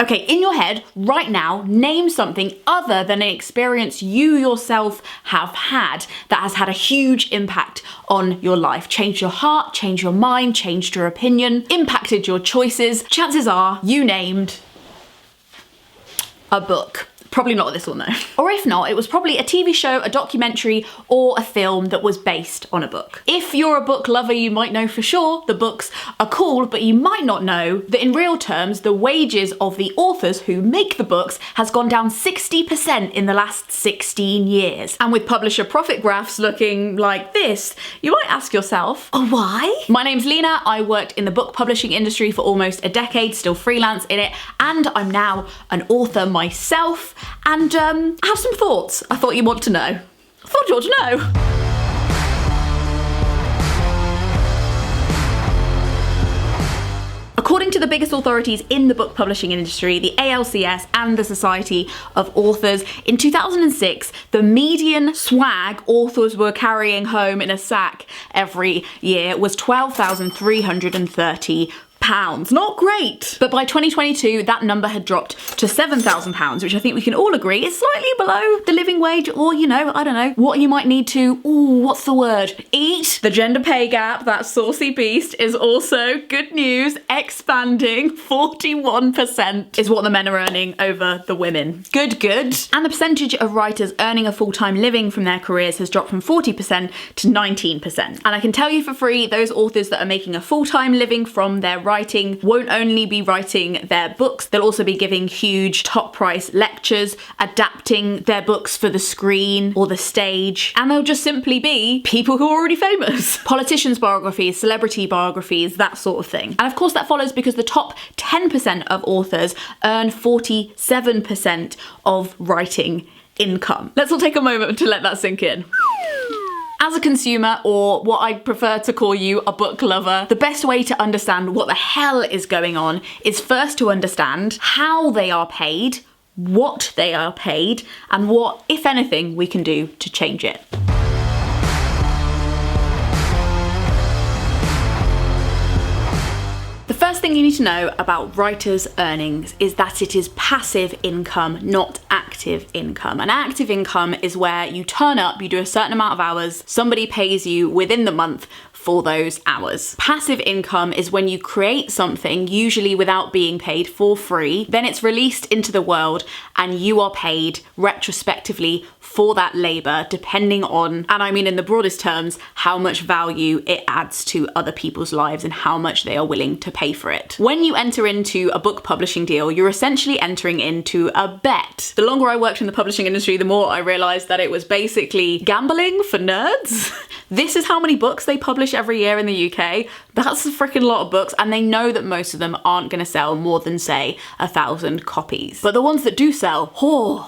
Okay, in your head, right now, name something other than an experience you yourself have had that has had a huge impact on your life. Changed your heart, changed your mind, changed your opinion, impacted your choices. Chances are you named a book. Probably not this one though. Or if not, it was probably a TV show, a documentary, or a film that was based on a book. If you're a book lover, you might know for sure the books are cool, but you might not know that in real terms, the wages of the authors who make the books has gone down 60% in the last 16 years. And with publisher profit graphs looking like this, you might ask yourself, oh, why? My name's Lena. I worked in the book publishing industry for almost a decade, still freelance in it, and I'm now an author myself. And I have some thoughts I thought you'd want to know. According to the biggest authorities in the book publishing industry, the ALCS and the Society of Authors, in 2006, the median swag authors were carrying home in a sack every year was £12,330. Not great. But by 2022, that number had dropped to £7,000, which I think we can all agree is slightly below the living wage, or, you know, I don't know, what you might need to, what's the word? Eat. The gender pay gap, that saucy beast, is also, good news, expanding. 41% is what the men are earning over the women. Good. And the percentage of writers earning a full-time living from their careers has dropped from 40% to 19%. And I can tell you for free, those authors that are making a full-time living from their writing won't only be writing their books, they'll also be giving huge top price lectures, adapting their books for the screen or the stage, and they'll just simply be people who are already famous. Politicians' biographies, celebrity biographies, that sort of thing. And of course that follows because the top 10% of authors earn 47% of writing income. Let's all take a moment to let that sink in. As a consumer, or what I prefer to call you, a book lover, the best way to understand what the hell is going on is first to understand how they are paid, what they are paid, and what, if anything, we can do to change it. The first thing you need to know about writers' earnings is that it is passive income, not active income. And active income is where you turn up, you do a certain amount of hours, somebody pays you within the month for those hours. Passive income is when you create something, usually without being paid, for free, then it's released into the world and you are paid retrospectively for that labor, depending on, and I mean in the broadest terms, how much value it adds to other people's lives and how much they are willing to pay for it. When you enter into a book publishing deal, you're essentially entering into a bet. The longer I worked in the publishing industry, the more I realized that it was basically gambling for nerds. This is how many books they publish every year in the UK. That's a freaking lot of books, and they know that most of them aren't going to sell more than, say, 1,000 copies. But the ones that do sell,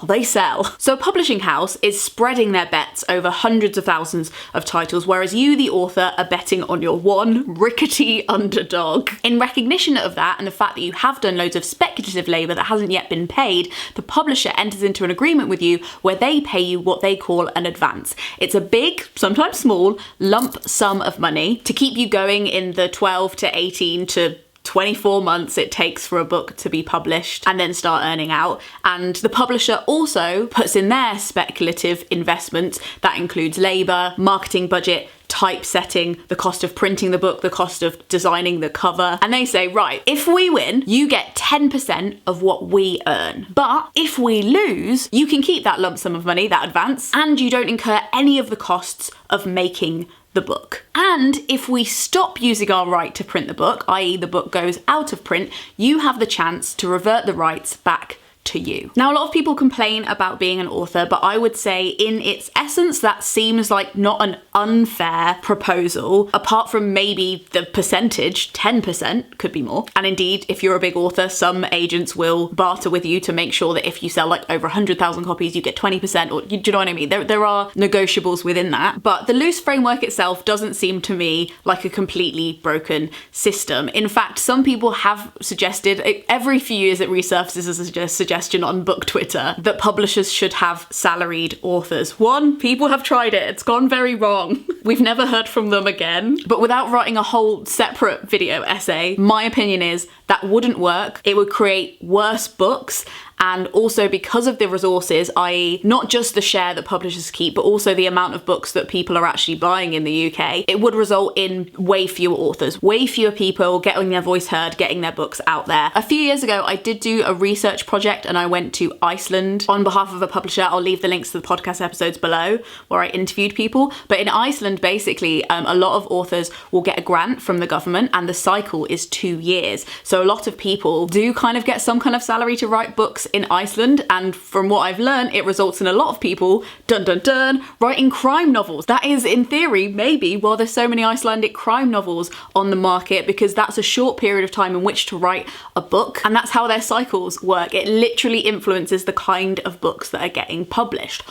they sell. So a publishing house is spreading their bets over hundreds of thousands of titles, whereas you, the author, are betting on your one rickety underdog. In recognition of that and the fact that you have done loads of speculative labour that hasn't yet been paid, the publisher enters into an agreement with you where they pay you what they call an advance. It's a big, sometimes small, lump sum of money to keep you going in the 12 to 18 to 24 months it takes for a book to be published and then start earning out. And the publisher also puts in their speculative investments. That includes labour, marketing budget, typesetting, the cost of printing the book, the cost of designing the cover. And they say, right, if we win, you get 10% of what we earn. But if we lose, you can keep that lump sum of money, that advance, and you don't incur any of the costs of making the book. And if we stop using our right to print the book, i.e. the book goes out of print, you have the chance to revert the rights back to you. Now, a lot of people complain about being an author, but I would say in its essence, that seems like not an unfair proposal, apart from maybe the percentage, 10%, could be more. And indeed, if you're a big author, some agents will barter with you to make sure that if you sell like over 100,000 copies, you get 20%, or do you know what I mean? There are negotiables within that, but the loose framework itself doesn't seem to me like a completely broken system. In fact, some people have suggested, every few years it resurfaces as a suggestion on book Twitter, that publishers should have salaried authors. One, people have tried it. It's gone very wrong. We've never heard from them again. But without writing a whole separate video essay, my opinion is that wouldn't work. It would create worse books. And also because of the resources, i.e. not just the share that publishers keep, but also the amount of books that people are actually buying in the UK, it would result in way fewer authors, way fewer people getting their voice heard, getting their books out there. A few years ago, I did do a research project and I went to Iceland on behalf of a publisher. I'll leave the links to the podcast episodes below where I interviewed people. But in Iceland, basically, a lot of authors will get a grant from the government and the cycle is 2 years. So a lot of people do kind of get some kind of salary to write books in Iceland, and from what I've learned, it results in a lot of people, dun dun dun, writing crime novels. That is, in theory, maybe why there's so many Icelandic crime novels on the market, because that's a short period of time in which to write a book, and that's how their cycles work. It literally influences the kind of books that are getting published.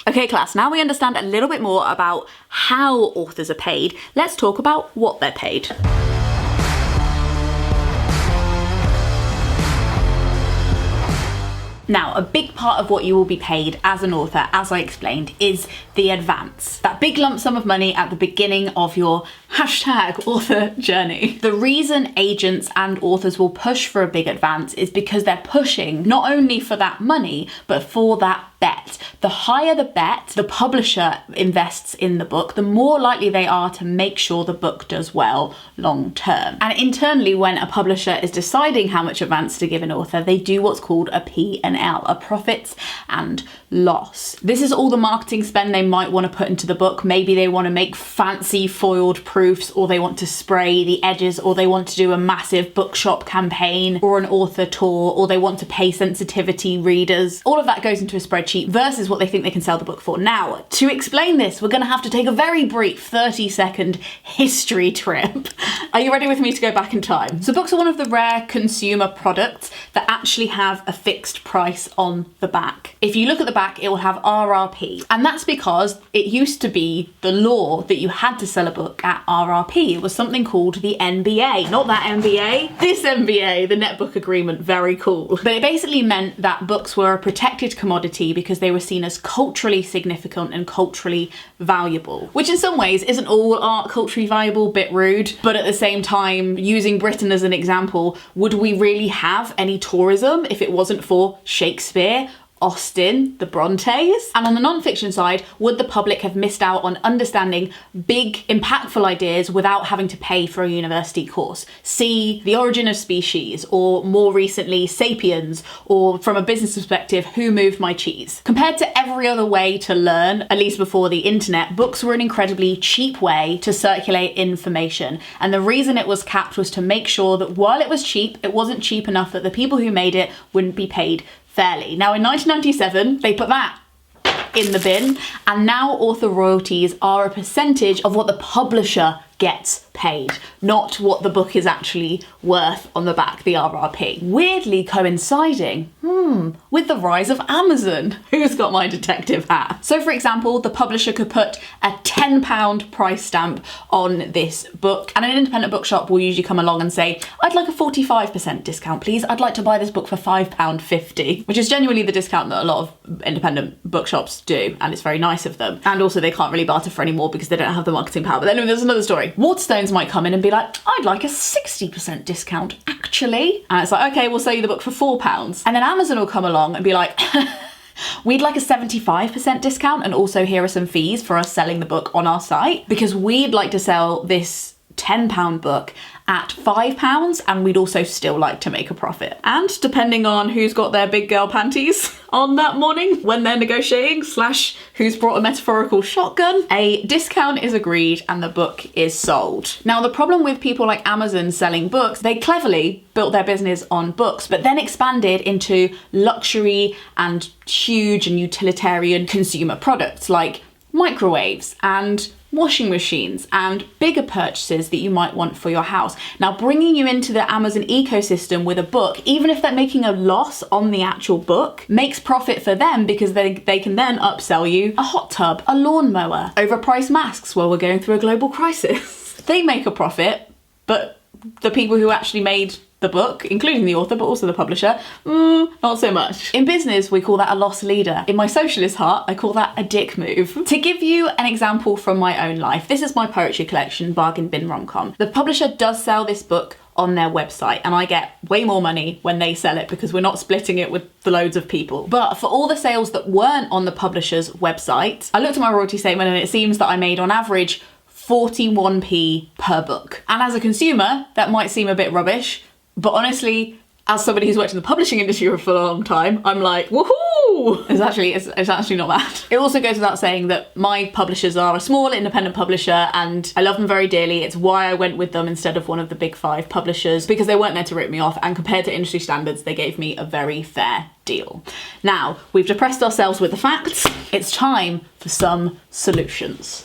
Okay, class, now we understand a little bit more about how authors are paid. Let's talk about what they're paid. Now, a big part of what you will be paid as an author, as I explained, is the advance. That big lump sum of money at the beginning of your #author journey. The reason agents and authors will push for a big advance is because they're pushing not only for that money, but for that bet. The higher the bet the publisher invests in the book, the more likely they are to make sure the book does well long term. And internally, when a publisher is deciding how much advance to give an author, they do what's called a P&L, a profits and loss. This is all the marketing spend they might want to put into the book. Maybe they want to make fancy foiled proofs, or they want to spray the edges, or they want to do a massive bookshop campaign or an author tour, or they want to pay sensitivity readers. All of that goes into a spreadsheet versus what they think they can sell the book for. Now, to explain this, we're going to have to take a very brief 30-second history trip. Are you ready with me to go back in time? So books are one of the rare consumer products that actually have a fixed price on the back. If you look at the back, it will have RRP. And that's because it used to be the law that you had to sell a book at RRP. It was something called the NBA. Not that NBA, this NBA, the Netbook Agreement, very cool. But it basically meant that books were a protected commodity because they were seen as culturally significant and culturally valuable. Which in some ways isn't all art culturally valuable, bit rude, but at the same time, using Britain as an example, would we really have any tourism if it wasn't for Shakespeare, Austen, the Brontes? And on the non-fiction side, would the public have missed out on understanding big, impactful ideas without having to pay for a university course? See The Origin of Species, or more recently, Sapiens, or from a business perspective, Who Moved My Cheese? Compared to every other way to learn, at least before the internet, books were an incredibly cheap way to circulate information. And the reason it was capped was to make sure that while it was cheap, it wasn't cheap enough that the people who made it wouldn't be paid fairly. Now in 1997, they put that in the bin, and now author royalties are a percentage of what the publisher gets paid, not what the book is actually worth on the back, the RRP. Weirdly coinciding, with the rise of Amazon. Who's got my detective hat? So for example, the publisher could put a £10 price stamp on this book, and an independent bookshop will usually come along and say, I'd like a 45% discount, please. I'd like to buy this book for £5.50, which is genuinely the discount that a lot of independent bookshops do, and it's very nice of them. And also they can't really barter for any more because they don't have the marketing power. But then there's another story. Waterstones might come in and be like, I'd like a 60% discount, actually. And it's like, okay, we'll sell you the book for £4. And then Amazon will come along and be like, we'd like a 75% discount, and also here are some fees for us selling the book on our site, because we'd like to sell this £10 book at £5, and we'd also still like to make a profit. And depending on who's got their big girl panties on that morning when they're negotiating, / who's brought a metaphorical shotgun, a discount is agreed and the book is sold. Now the problem with people like Amazon selling books, they cleverly built their business on books, but then expanded into luxury and huge and utilitarian consumer products like microwaves and washing machines and bigger purchases that you might want for your house. Now bringing you into the Amazon ecosystem with a book, even if they're making a loss on the actual book, makes profit for them because they can then upsell you a hot tub, a lawnmower, overpriced masks while we're going through a global crisis. They make a profit, but the people who actually made the book, including the author, but also the publisher, not so much. In business, we call that a loss leader. In my socialist heart, I call that a dick move. To give you an example from my own life, this is my poetry collection, Bargain Bin Rom-Com. The publisher does sell this book on their website, and I get way more money when they sell it because we're not splitting it with the loads of people. But for all the sales that weren't on the publisher's website, I looked at my royalty statement and it seems that I made on average 41p per book. And as a consumer, that might seem a bit rubbish, but honestly, as somebody who's worked in the publishing industry for a long time, I'm like, woohoo! It's actually not bad. It also goes without saying that my publishers are a small independent publisher and I love them very dearly. It's why I went with them instead of one of the big 5 publishers, because they weren't there to rip me off, and compared to industry standards, they gave me a very fair deal. Now, we've depressed ourselves with the facts. It's time for some solutions.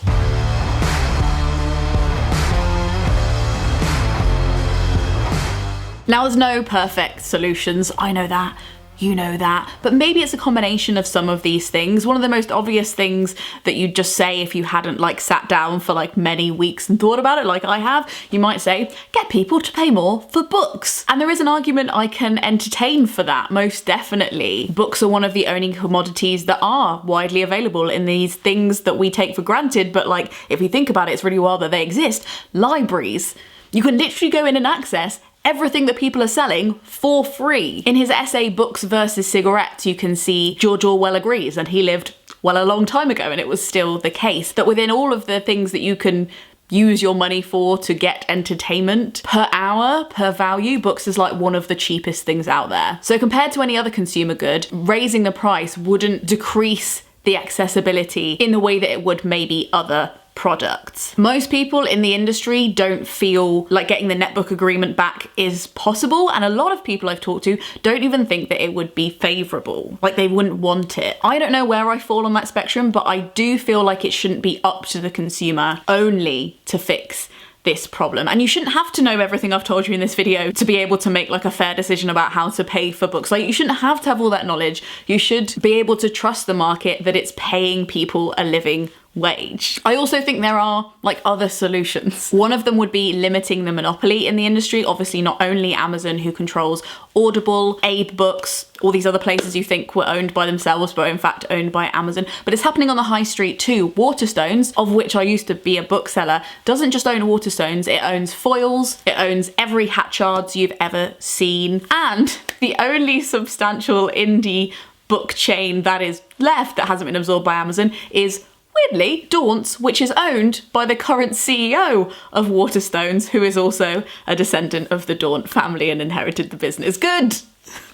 Now, there's no perfect solutions, I know that, you know that, but maybe it's a combination of some of these things. One of the most obvious things that you'd just say if you hadn't sat down for many weeks and thought about it like I have, you might say, get people to pay more for books. And there is an argument I can entertain for that, most definitely. Books are one of the only commodities that are widely available in these things that we take for granted, but if you think about it, it's really wild that they exist. Libraries. You can literally go in and access everything that people are selling for free. In his essay, Books versus Cigarettes, you can see George Orwell agrees, and he lived, a long time ago, and it was still the case, that within all of the things that you can use your money for to get entertainment per hour, per value, books is one of the cheapest things out there. So compared to any other consumer good, raising the price wouldn't decrease the accessibility in the way that it would maybe other products. Most people in the industry don't feel like getting the netbook agreement back is possible, and a lot of people I've talked to don't even think that it would be favourable. They wouldn't want it. I don't know where I fall on that spectrum, but I do feel like it shouldn't be up to the consumer only to fix this problem. And you shouldn't have to know everything I've told you in this video to be able to make a fair decision about how to pay for books. You shouldn't have to have all that knowledge. You should be able to trust the market that it's paying people a living wage. I also think there are other solutions. One of them would be limiting the monopoly in the industry. Obviously not only Amazon, who controls Audible, Abe Books, all these other places you think were owned by themselves but are in fact owned by Amazon, but it's happening on the high street too. Waterstones, of which I used to be a bookseller, doesn't just own Waterstones, it owns Foyles, it owns every Hatchards you've ever seen, and the only substantial indie book chain that is left that hasn't been absorbed by Amazon is, weirdly, Daunt's, which is owned by the current CEO of Waterstones, who is also a descendant of the Daunt family and inherited the business. Good!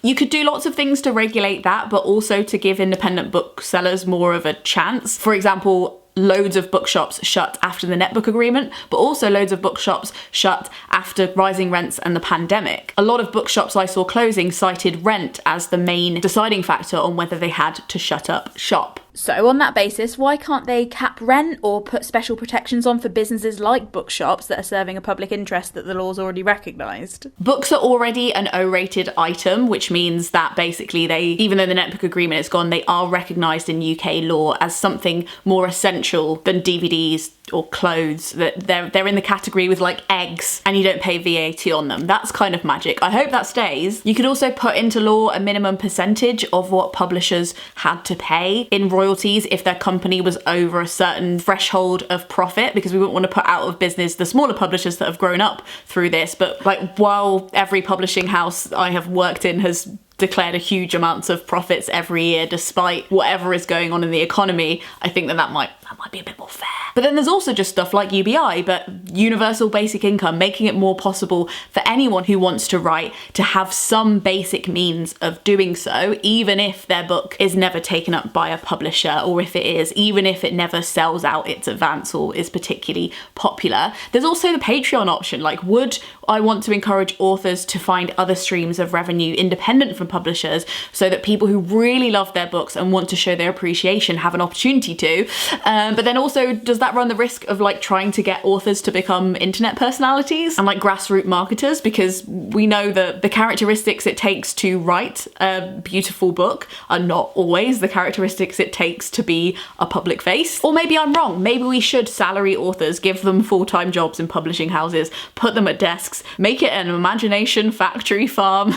You could do lots of things to regulate that, but also to give independent booksellers more of a chance. For example, loads of bookshops shut after the netbook agreement, but also loads of bookshops shut after rising rents and the pandemic. A lot of bookshops I saw closing cited rent as the main deciding factor on whether they had to shut up shop. So on that basis, why can't they cap rent or put special protections on for businesses like bookshops that are serving a public interest that the law's already recognised? Books are already an O-rated item, which means that basically even though the netbook agreement is gone, they are recognised in UK law as something more essential than DVDs or clothes, that they're in the category with eggs and you don't pay VAT on them. That's kind of magic. I hope that stays. You could also put into law a minimum percentage of what publishers had to pay in royalties if their company was over a certain threshold of profit, because we wouldn't want to put out of business the smaller publishers that have grown up through this. But while every publishing house I have worked in has declared a huge amounts of profits every year despite whatever is going on in the economy, I think that might be a bit more fair. But then there's also just stuff like UBI, but universal basic income, making it more possible for anyone who wants to write to have some basic means of doing so, even if their book is never taken up by a publisher, or if it is, even if it never sells out its advance or is particularly popular. There's also the Patreon option. Would I want to encourage authors to find other streams of revenue independent from different publishers so that people who really love their books and want to show their appreciation have an opportunity to. But then also, does that run the risk of like trying to get authors to become internet personalities and like grassroots marketers? Because we know that the characteristics it takes to write a beautiful book are not always the characteristics it takes to be a public face. Or maybe I'm wrong. Maybe we should salary authors, give them full-time jobs in publishing houses, put them at desks, make it an imagination factory farm.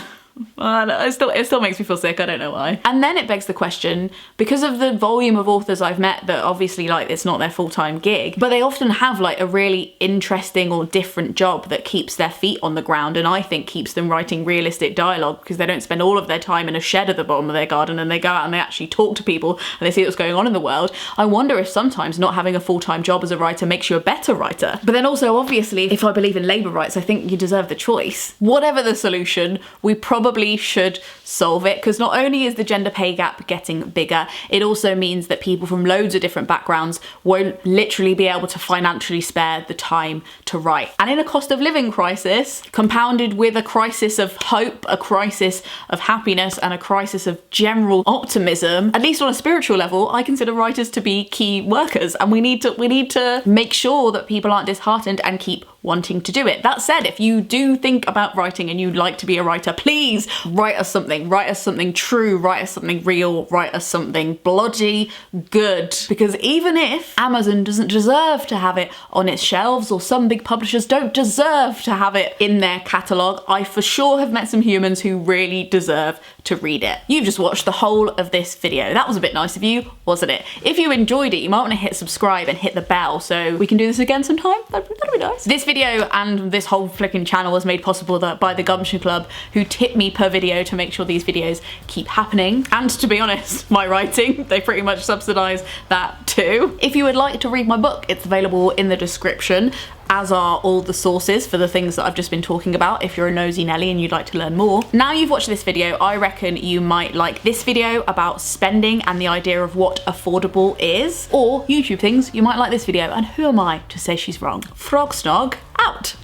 It still makes me feel sick, I don't know why. And then it begs the question, because of the volume of authors I've met that obviously like it's not their full-time gig, but they often have like a really interesting or different job that keeps their feet on the ground and I think keeps them writing realistic dialogue because they don't spend all of their time in a shed at the bottom of their garden and they go out and they actually talk to people and they see what's going on in the world. I wonder if sometimes not having a full-time job as a writer makes you a better writer. But then also obviously, if I believe in labour rights, I think you deserve the choice. Whatever the solution, we probably should solve it, because not only is the gender pay gap getting bigger, it also means that people from loads of different backgrounds won't literally be able to financially spare the time to write. And in a cost of living crisis, compounded with a crisis of hope, a crisis of happiness, and a crisis of general optimism, at least on a spiritual level, I consider writers to be key workers, and we need to make sure that people aren't disheartened and keep wanting to do it. That said, if you do think about writing and you'd like to be a writer, please write us something true, write us something real, write us something bloody good. Because even if Amazon doesn't deserve to have it on its shelves, or some big publishers don't deserve to have it in their catalogue, I for sure have met some humans who really deserve to read it. You've just watched the whole of this video. That was a bit nice of you, wasn't it? If you enjoyed it, you might want to hit subscribe and hit the bell so we can do this again sometime. That'd be nice. This video and this whole flicking channel was made possible by the Gumption Club, who tip me per video to make sure these videos keep happening. And to be honest, my writing, they pretty much subsidise that too. If you would like to read my book, it's available in the description, as are all the sources for the things that I've just been talking about if you're a nosy Nelly and you'd like to learn more. Now you've watched this video, I reckon you might like this video about spending and the idea of what affordable is, or YouTube things, you might like this video, and who am I to say she's wrong? Frog Snog out.